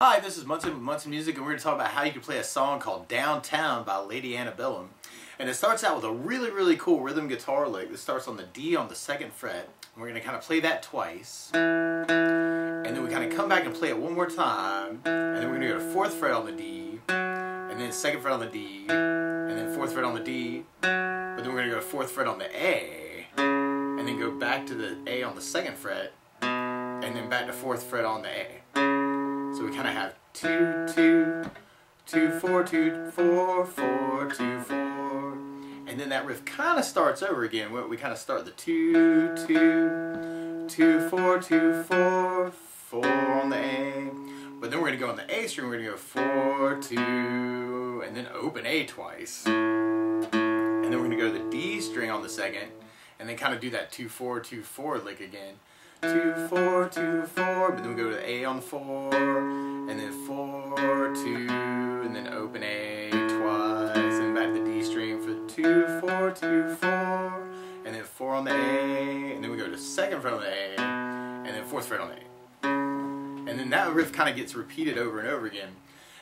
Hi, this is Munson with Munson Music, and we're going to talk about how you can play a song called Downtown by Lady Antebellum. And it starts out with a really cool rhythm guitar lick that starts on the D on the 2nd fret. And we're going to kind of play that twice. And then we kind of come back and play it one more time. And then we're going to go to 4th fret on the D, and then 2nd fret on the D, and then 4th fret on the D. But then we're going to go to 4th fret on the A, and then go back to the A on the 2nd fret, and then back to 4th fret on the A. So we kind of have 2, 2, 2, 4, 2, 4, 4, 2, 4. And then that riff kind of starts over again. We kind of start the 2, 2, 2, 4, 2, 4, 4 on the A. But then we're going to go on the A string, we're going to go 4, 2, and then open A twice. And then we're going to go to the D string on the 2nd, and then kind of do that 2, 4, 2, 4 lick again. 2, 4, 2, 4, but then we go to the A on the 4, and then 4, 2, and then open A twice, and back to the D string for 2, 4, 2, 4, and then 4 on the A, and then we go to 2nd fret on the A, and then 4th fret on the A. And then that riff kind of gets repeated over and over again.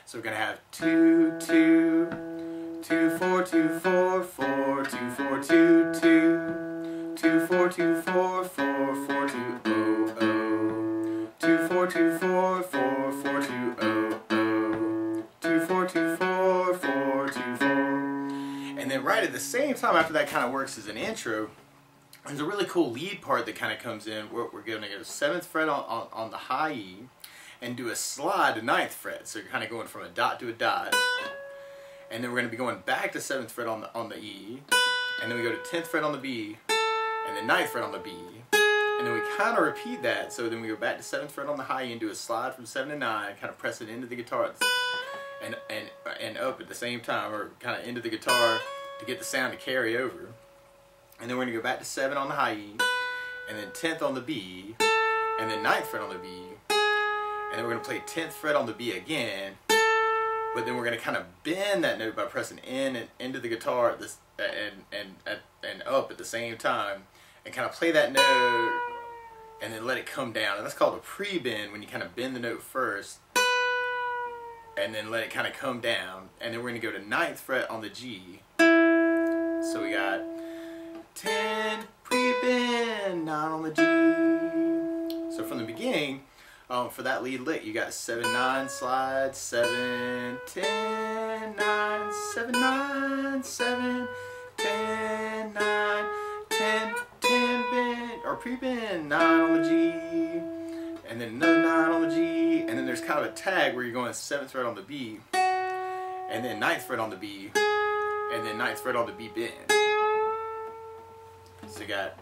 So we're going to have 2, 2, 2, 4, 2, 4, 4, 2, 4, 2, 2, 2, 4, 2, 4, 4, 4, 2, 0, 0, 2, 4, 2, 4, 4, 4, 2, 0, 0, 2, 4, 2, 4, 4, 2, 4. And then right at the same time after that kind of works as an intro, there's a really cool lead part that kind of comes in where we're going to go to 7th fret on the high E and do a slide to 9th fret. So you're kind of going from a dot to a dot. And then we're going to be going back to 7th fret on the E. And then we go to 10th fret on the B. And then 9th fret on the B. And then we kind of repeat that. So then we go back to 7th fret on the high E and do a slide from 7 to 9. Kind of press it into the guitar and up at the same time. Or kind of into the guitar to get the sound to carry over. And then we're going to go back to 7 on the high E, and then 10th on the B, and then 9th fret on the B, and then we're going to play 10th fret on the B again, but then we're going to kind of bend that note by pressing in and into the guitar at this, and up at the same time, and kind of play that note, and then let it come down. And that's called a pre-bend, when you kind of bend the note first, and then let it kind of come down. And then we're going to go to 9th fret on the G. So we got 10, pre-bend, 9 on the G. So from the beginning, for that lead lick, you got 7, 9, slide, 7, 10, 9, 7, 9, 7, 10, 9, 10, 10, bend, or pre-bend, 9 on the G, and then another 9 on the G, and then there's kind of a tag where you're going 7th fret on the B, and then 9th fret on the B, and then 9th fret on the B bend. So you got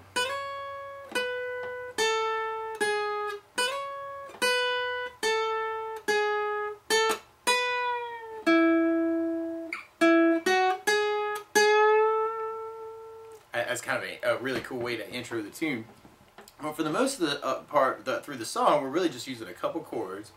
that's kind of a really cool way to intro the tune. Well, for the most of the part through the song, we're really just using a couple chords.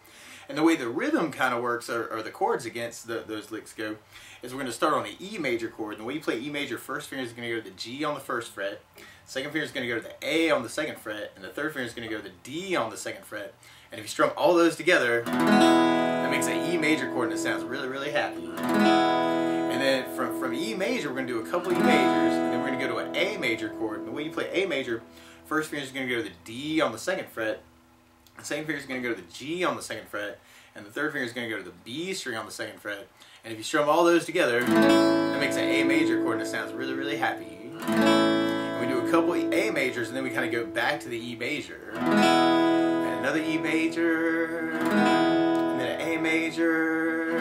And the way the rhythm kind of works, or the chords against those licks go, is we're going to start on the E major chord. And the way you play E major, first finger is going to go to the G on the 1st fret, second finger is going to go to the A on the 2nd fret, and the third finger is going to go to the D on the 2nd fret. And if you strum all those together, that makes an E major chord, and it sounds really happy. And then from E major, we're going to do a couple E majors, and then we're going to go to an A major chord. And the way you play A major, first finger is going to go to the D on the 2nd fret, the second finger is going to go to the G on the 2nd fret, and the third finger is going to go to the B string on the 2nd fret. And if you strum all those together, that makes an A major chord, and it sounds really happy. And we do a couple A majors, and then we kind of go back to the E major, and another E major, and then an A major,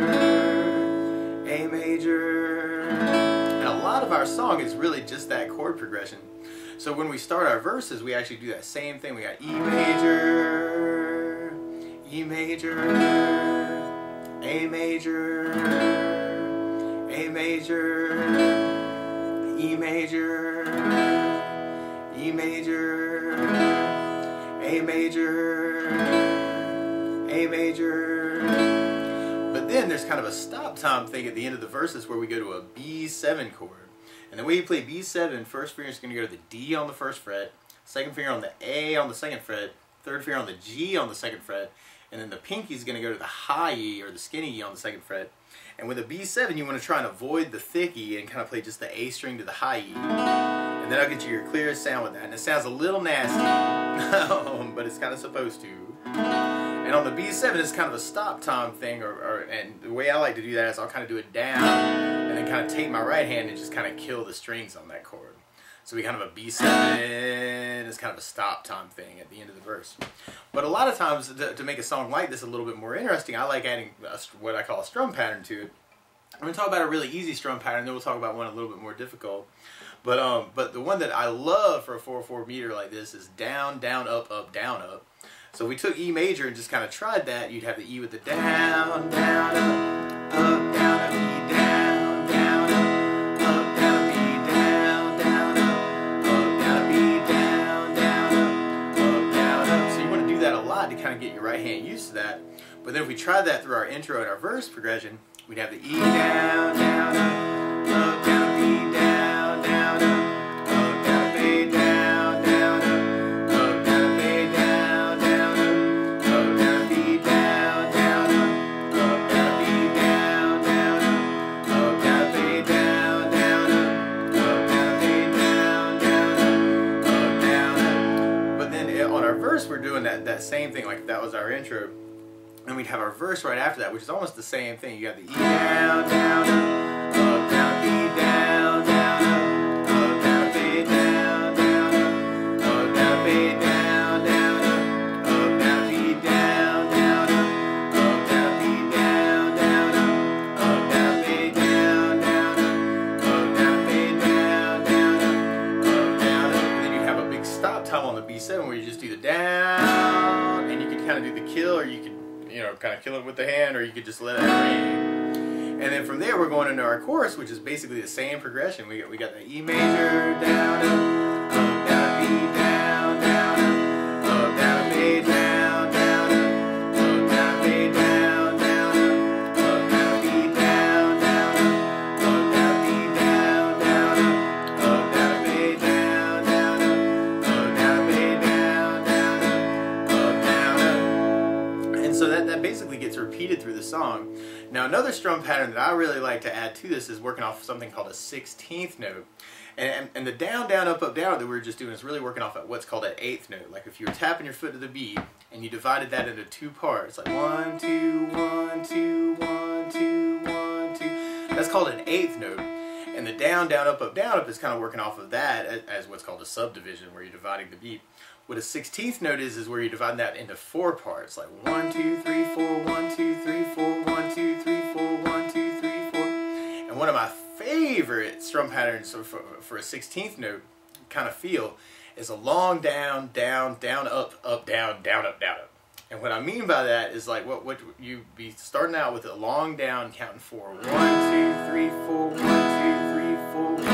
A major. And a lot of our song is really just that chord progression. So when we start our verses, we actually do that same thing. We got E major, E major, A major, A major, E major, E major, A major, A major. But then there's kind of a stop time thing at the end of the verses where we go to a B7 chord. And the way you play B7, first finger is going to go to the D on the 1st fret, second finger on the A on the 2nd fret, third finger on the G on the 2nd fret, and then the pinky is going to go to the high E or the skinny E on the 2nd fret. And with a B7, you want to try and avoid the thick E and kind of play just the A string to the high E. And then I'll get you your clearest sound with that. And it sounds a little nasty, but it's kind of supposed to. And on the B7, it's kind of a stop time thing, and the way I like to do that is I'll kind of do it down, and then kind of take my right hand and just kind of kill the strings on that chord. So we kind of a B7 is kind of a stop time thing at the end of the verse. But a lot of times, to make a song like this a little bit more interesting, I like adding what I call a strum pattern to it. I'm going to talk about a really easy strum pattern, then we'll talk about one a little bit more difficult. But the one that I love for a 4/4 meter like this is down, down, up, down, up. So we took E major and just kind of tried that. You'd have the E with the down, down, up, down, up, E down, down, up, down, B down, down, up, down, B down, down, up, down, up. So you want to do that a lot to kind of get your right hand used to that. But then if we tried that through our intro and our verse progression, we'd have the E down, down, up, down, B down, down, up, down, B down, down, up, down, B down, down, up, down, B down, down, up, down, B down, down, up, down, B down, down, up, down, B down, down, up, down. But then on our verse, we're doing that same thing like if that was our intro. And we'd have our verse right after that, which is almost the same thing. You got the E down, down, up, down, B down, down, up, down, B down, down, up, down, B down, down, up, down, B down, down, up, down, B down, down, up, down, B down, down, up, down, B down, down, up, down. And then you have a big stop time on the B7 where you just do the down, and you can kind of do the kill, or you could, you know, kind of kill it with the hand, or you could just let it ring. And then from there we're going into our chorus, which is basically the same progression. We got the E major, down, up, down, B down, down, up, down, B down, down, up, down, B down, down, up, down, B down, down, up, down, B down, down, up, down, B down, down, up, down, B down, down, up, down. And so that basically gets repeated through the song. Now another strum pattern that I really like to add to this is working off something called a 16th note. And the down, down, up, down that we were just doing is really working off at what's called an 8th note. Like if you were tapping your foot to the beat and you divided that into 2 parts, like 1, 2, 1, 2, 1, 2, 1, 2. That's called an 8th note. And the down, down, up, up is kind of working off of that as what's called a subdivision, where you're dividing the beat. What a 16th note is where you're dividing that into 4 parts, like 1, 2, 3, 4, 1, 2, 3, 4, 1, 2, 3, 4, 1, 2, 3, 4. And one of my favorite strum patterns for a 16th note kind of feel is a long down, down, down, up, down, down, up, down, up. And what I mean by that is like what you be starting out with a long down, counting 4, 1, 2, 3, 4, 1, 2, 3, 4, 1, 2,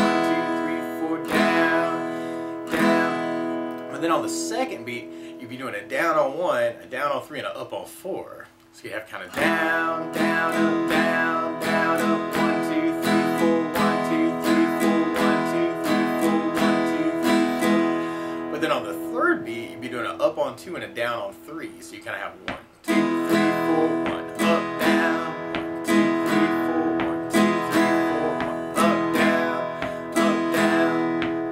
3, 4, down, down. But then on the second beat, you'd be doing a down on 1, a down on 3, and a up on 4. So you have kind of down, down, up, down, down, up, 1, 2, 3, 4, 1, 2, 3, 4, 1, 2, 3, 4, 1, 2, 3, 4. But then on the third beat, you'd be doing an up on 2 and a down on 3. So you kind of have 1, 2, 3, 4, 1, up, down, 1, 2, 3, 4, 1, 2, 3, 4, 1, up, down, up, down,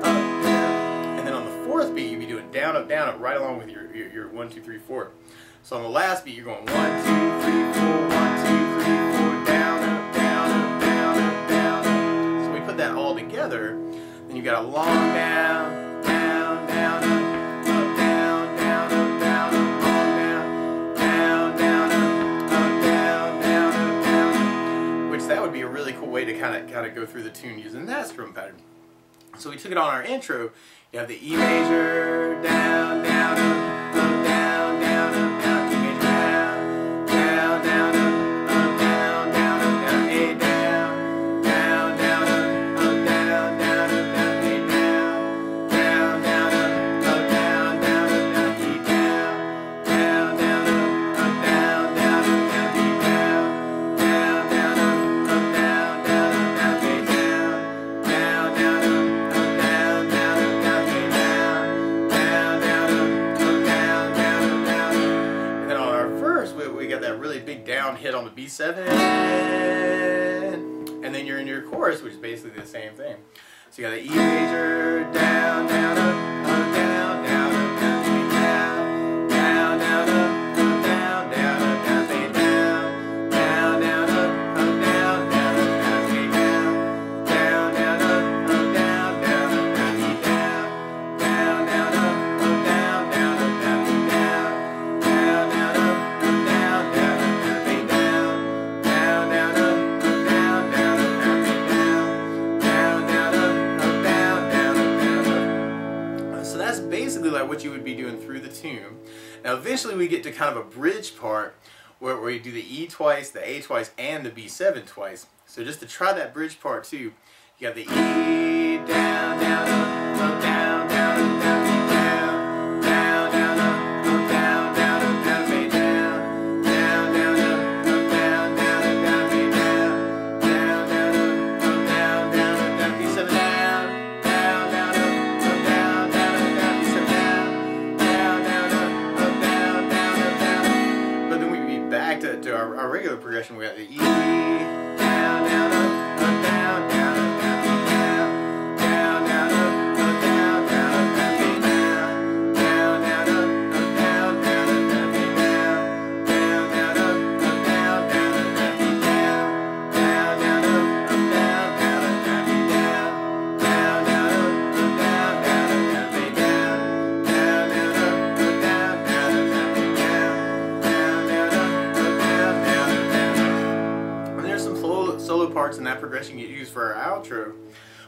up, down. And then on the fourth beat, you'd be doing down, up, right along with your 1, 2, 3, 4. So on the last beat, you're going 1, 2, 3, 4, 1, 2, 3, 4, down, up, down, up, down, up, down, up. So we put that all together. Then you got a long down, down, down, up, down, down, up, down, up, long down, down, down, up, down, down, up, down. Which that would be a really cool way to kind of go through the tune using that strum pattern. So we took it on our intro. You have the E major, down, down, up, down, down, up, down, E major, down, down, down, up, down, down, up, down, A down, down, down, up, down, down, up, down, A down, down, down, up, down, down, up, down, E down, down, down, up, down, down, up, down, B down, down, down, up, down, down, up, down, A down, down, down, up, down, down, up, down, A down, down, down, up, down, a really big down hit on the B7, and then you're in your chorus, which is basically the same thing. So you got the E major, down, down, up, down, down, up, down, B down, down, down, up, down, down, up, down, B down, down, down, up, down, down, up, down, B down, down, down, up, down, down, up, down, B down, down, down, up, down, down, up, down, B down, down, down, up, down, down, up, down, B down, down, down, up, down, down, up, down, B down, down, down, up. So that's basically like what you would be doing through the tune. Now eventually we get to kind of a bridge part where you do the E twice, the A twice, and the B7 twice. So just to try that bridge part too, you got the E, down, down, up, down, down, up, down, B down, down, down, up, down, down, up, down, B down, down, down, up, down, down, up, down, B down, down, down, up, down, down, up, down, B7 down, down, down, up, down, down, up, down, B7 down, down, down, up, down, down, up, down. But then we'd be back to our regular progression. We got the E, down, down, up, down, down, up, down, B down, down, down, up, down, down, up, down, B down, down, down, up, down, down, up, down, B down, down, down, up, down, down, up, down, B down, down, down, up, down, down, up, down, B down, down, down, up, down, down, up, down, B down, down, down, up, down, down, up, down, B down, down, down, up, down, down, up, down. And there's some solo parts in that progression you use for our outro.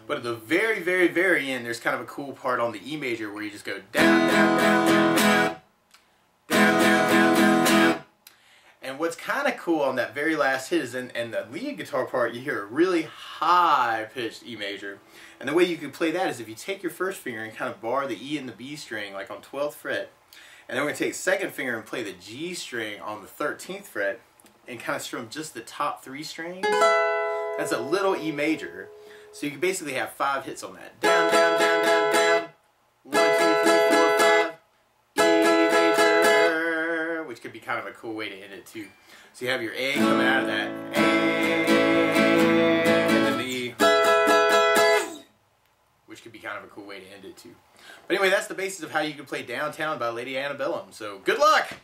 But at the very, very, very end, there's kind of a cool part on the E major where you just go down, down, down, down, down, down, down, down, down, down. And what's kind of cool on that very last hit is in the lead guitar part, you hear a really high-pitched E major. And the way you can play that is if you take your first finger and kind of bar the E and the B string, like on 12th fret, and then we're going to take second finger and play the G string on the 13th fret, and kind of strum just the top 3 strings. That's a little E major. So you can basically have 5 hits on that. Down, down, down, down, down. 1, 2, 3, 4, 5. E major. Which could be kind of a cool way to end it too. So you have your A coming out of that. A. And then the E. Which could be kind of a cool way to end it too. But anyway, that's the basis of how you can play Downtown by Lady Antebellum. So good luck!